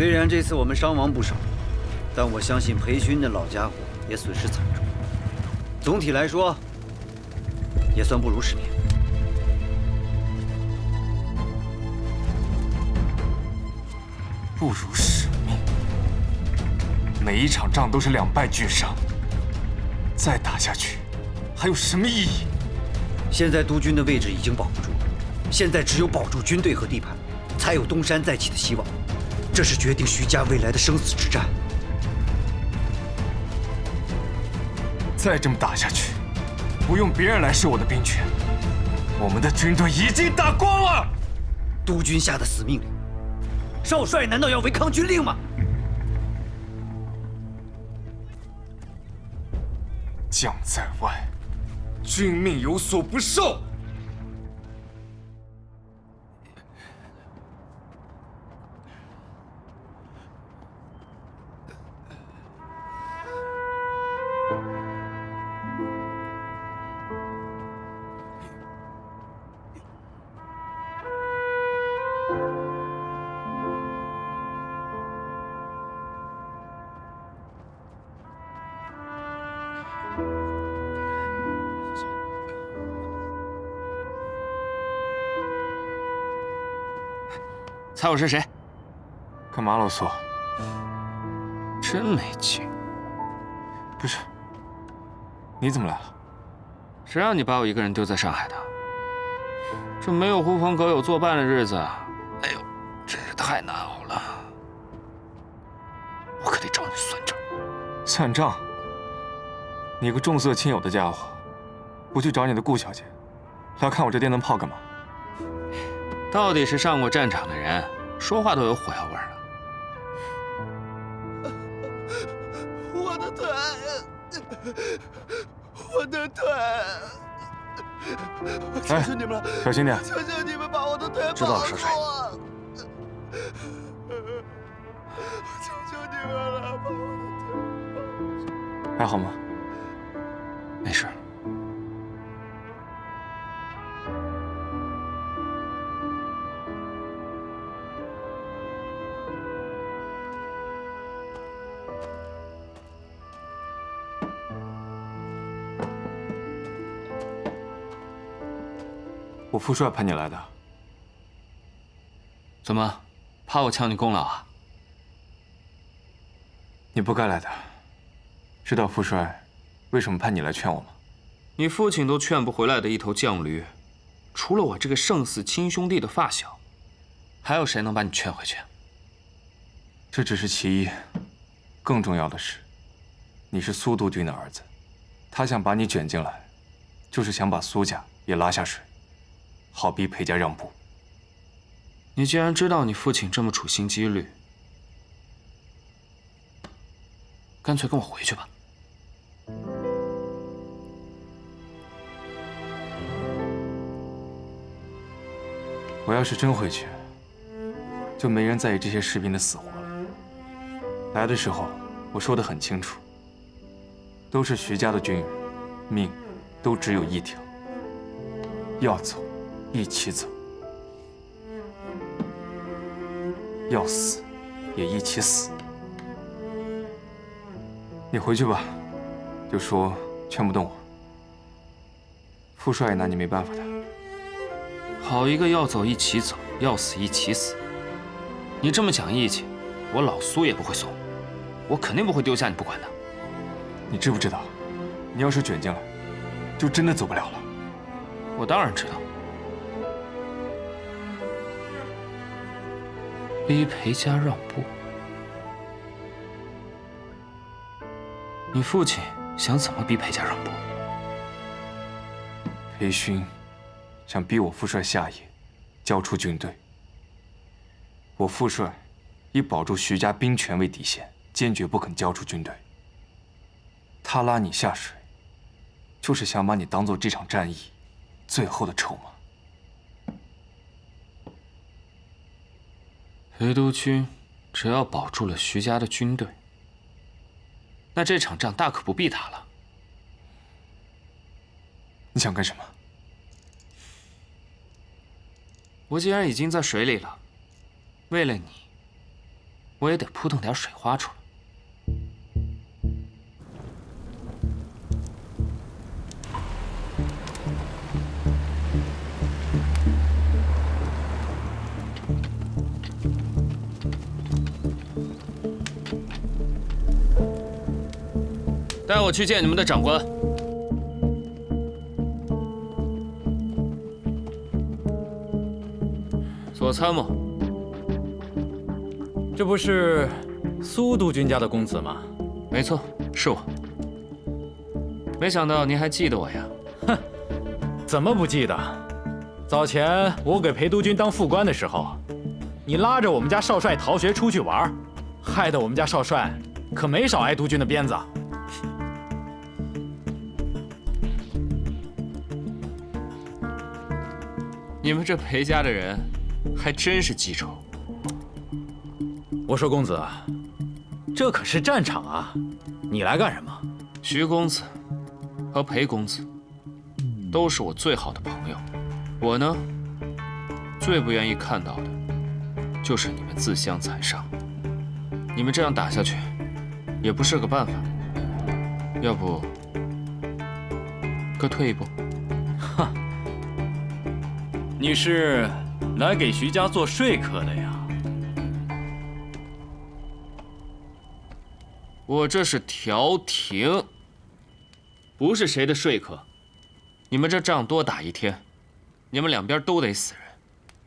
虽然这次我们伤亡不少，但我相信裴勋那老家伙也损失惨重。总体来说，也算不辱使命。不辱使命。每一场仗都是两败俱伤，再打下去，还有什么意义？现在督军的位置已经保不住了，现在只有保住军队和地盘，才有东山再起的希望。这是决定徐家未来的生死之战。再这么打下去，不用别人来收我的兵权，我们的军队已经打光了。督军下的死命令，少帅难道要违抗军令吗？将在外，君命有所不受。猜我是谁？干嘛，老苏？真没劲。不是，你怎么来了？谁让你把我一个人丢在上海的？这没有狐朋狗友作伴的日子，哎呦，真是太难熬了。我可得找你算账。算账？你个重色轻友的家伙，不去找你的顾小姐，来看我这电灯泡干嘛？到底是上过战场的人，说话都有火药味了。我的腿，我的腿！我求求你们了，小心点！求求你们把我的腿知道了，少帅。我求求你们了，把我的腿！还好吗？没事。我副帅派你来的。怎么，怕我抢你功劳啊？你不该来的。知道副帅为什么派你来劝我吗？你父亲都劝不回来的一头犟驴，除了我这个胜似亲兄弟的发小，还有谁能把你劝回去？这只是其一，更重要的是，你是苏督军的儿子，他想把你卷进来，就是想把苏家也拉下水，好逼裴家让步。你既然知道你父亲这么处心积虑，干脆跟我回去吧。我要是真回去，就没人在意这些士兵的死活了。来的时候我说得很清楚，都是徐家的军人，命都只有一条，要走一起走，要死也一起死。你回去吧，就说劝不动我，副帅也拿你没办法的。好一个要走一起走，要死一起死！你这么讲义气，我老苏也不会怂，我肯定不会丢下你不管的。你知不知道，你要是卷进来，就真的走不了了。我当然知道。逼裴家让步，你父亲想怎么逼裴家让步？裴勋想逼我副帅下野，交出军队。我副帅以保住徐家兵权为底线，坚决不肯交出军队。他拉你下水，就是想把你当做这场战役最后的筹码。裴督军只要保住了徐家的军队，那这场仗大可不必打了。你想干什么？我既然已经在水里了，为了你，我也得扑腾点水花出来。带我去见你们的长官。左参谋，这不是苏督军家的公子吗？没错，是我。没想到您还记得我呀？哼，怎么不记得？早前我给裴督军当副官的时候，你拉着我们家少帅逃学出去玩，害得我们家少帅可没少挨督军的鞭子。你们这裴家的人还真是记仇。我说公子，这可是战场啊，你来干什么？徐公子和裴公子都是我最好的朋友，我呢，最不愿意看到的就是你们自相残杀。你们这样打下去，也不是个办法。要不，各退一步。哼，你是来给徐家做说客的呀？我这是调停，不是谁的说客。你们这仗多打一天，你们两边都得死人。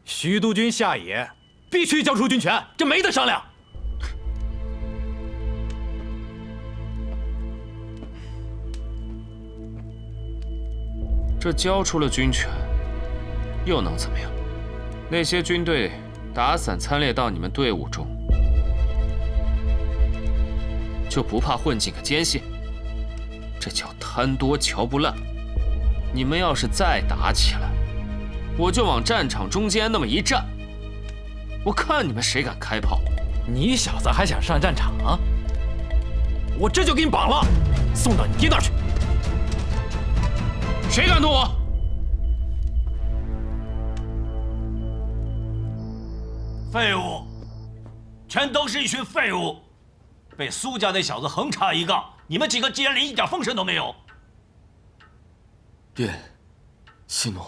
徐督军下野，必须交出军权，这没得商量。这交出了军权，又能怎么样？那些军队打散参列到你们队伍中，就不怕混进个奸细？这叫贪多瞧不烂。你们要是再打起来，我就往战场中间那么一站，我看你们谁敢开炮！你小子还想上战场啊？我这就给你绑了，送到你爹那儿去。谁敢动我？废物，全都是一群废物，被苏家那小子横插一杠，你们几个竟然连一点风声都没有。爹，息怒。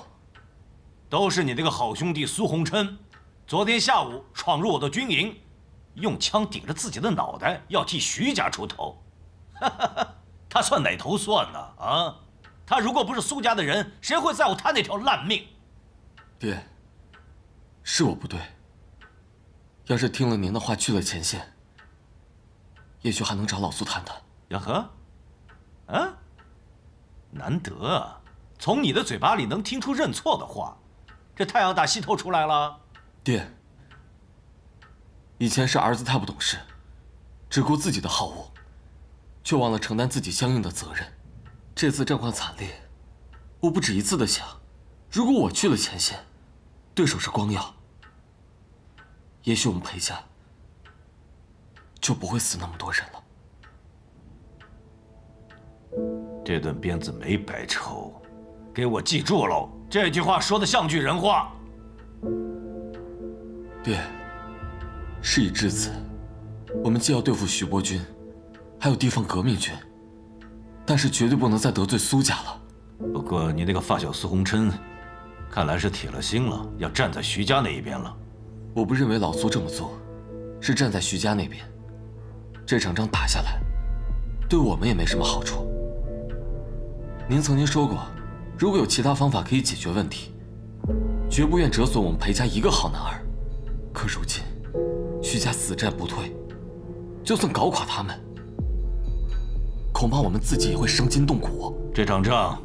都是你那个好兄弟苏洪琛，昨天下午闯入我的军营，用枪顶着自己的脑袋，要替徐家出头。他算哪头算呢？啊！他如果不是苏家的人，谁会在乎他那条烂命？爹，是我不对。要是听了您的话去了前线，也许还能找老苏谈谈。呀呵，啊，难得啊，从你的嘴巴里能听出认错的话。这太阳打西头出来了。爹，以前是儿子太不懂事，只顾自己的好恶，却忘了承担自己相应的责任。这次战况惨烈，我不止一次的想，如果我去了前线，对手是光耀，也许我们裴家就不会死那么多人了。这顿鞭子没白抽，给我记住喽！这句话说的像句人话。爹，事已至此，我们既要对付徐伯军，还有地方革命军，但是绝对不能再得罪苏家了。不过你那个发小苏洪琛，看来是铁了心了，要站在徐家那一边了。我不认为老苏这么做是站在徐家那边。这场仗打下来，对我们也没什么好处。您曾经说过，如果有其他方法可以解决问题，绝不愿折损我们裴家一个好男儿。可如今，徐家死战不退，就算搞垮他们，恐怕我们自己也会伤筋动骨。这场仗，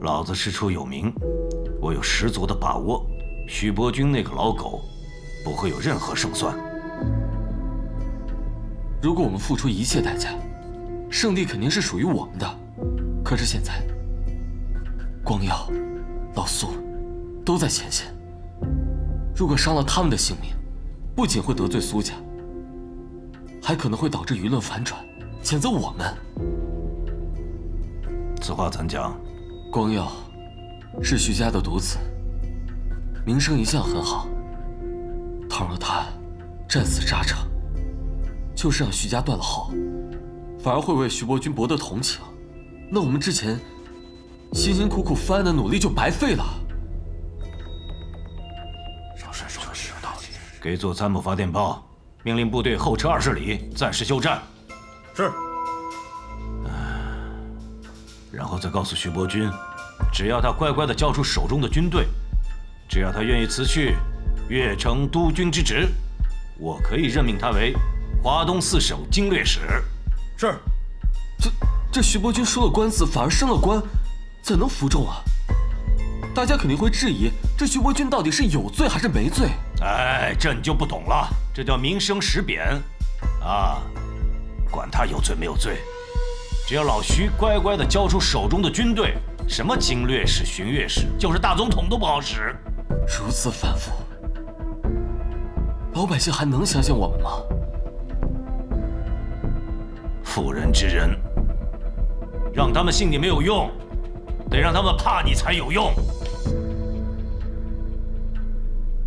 老子师出有名，我有十足的把握，徐伯军那个老狗不会有任何胜算。如果我们付出一切代价，胜利肯定是属于我们的。可是现在，光耀、老苏都在前线，如果伤了他们的性命，不仅会得罪苏家，还可能会导致舆论反转，谴责我们。此话怎讲？光耀是徐家的独子，名声一向很好。倘若他战死沙场，就是让徐家断了号，反而会为徐伯钧博得同情。那我们之前辛辛苦苦翻案的努力就白费了。少帅说的是有道理。给左参谋发电报，命令部队后撤20里，暂时休战。是。然后再告诉徐伯钧，只要他乖乖地交出手中的军队，只要他愿意辞去越城督军之职，我可以任命他为华东4省经略使。是。这徐伯钧输了官司，反而升了官，怎能服众啊？大家肯定会质疑，这徐伯钧到底是有罪还是没罪？哎，这你就不懂了，这叫名声实贬啊！管他有罪没有罪，只要老徐乖乖地交出手中的军队，什么经略使、巡阅使，就是大总统都不好使。如此反复，老百姓还能相信我们吗？妇人之仁，让他们信你没有用，得让他们怕你才有用。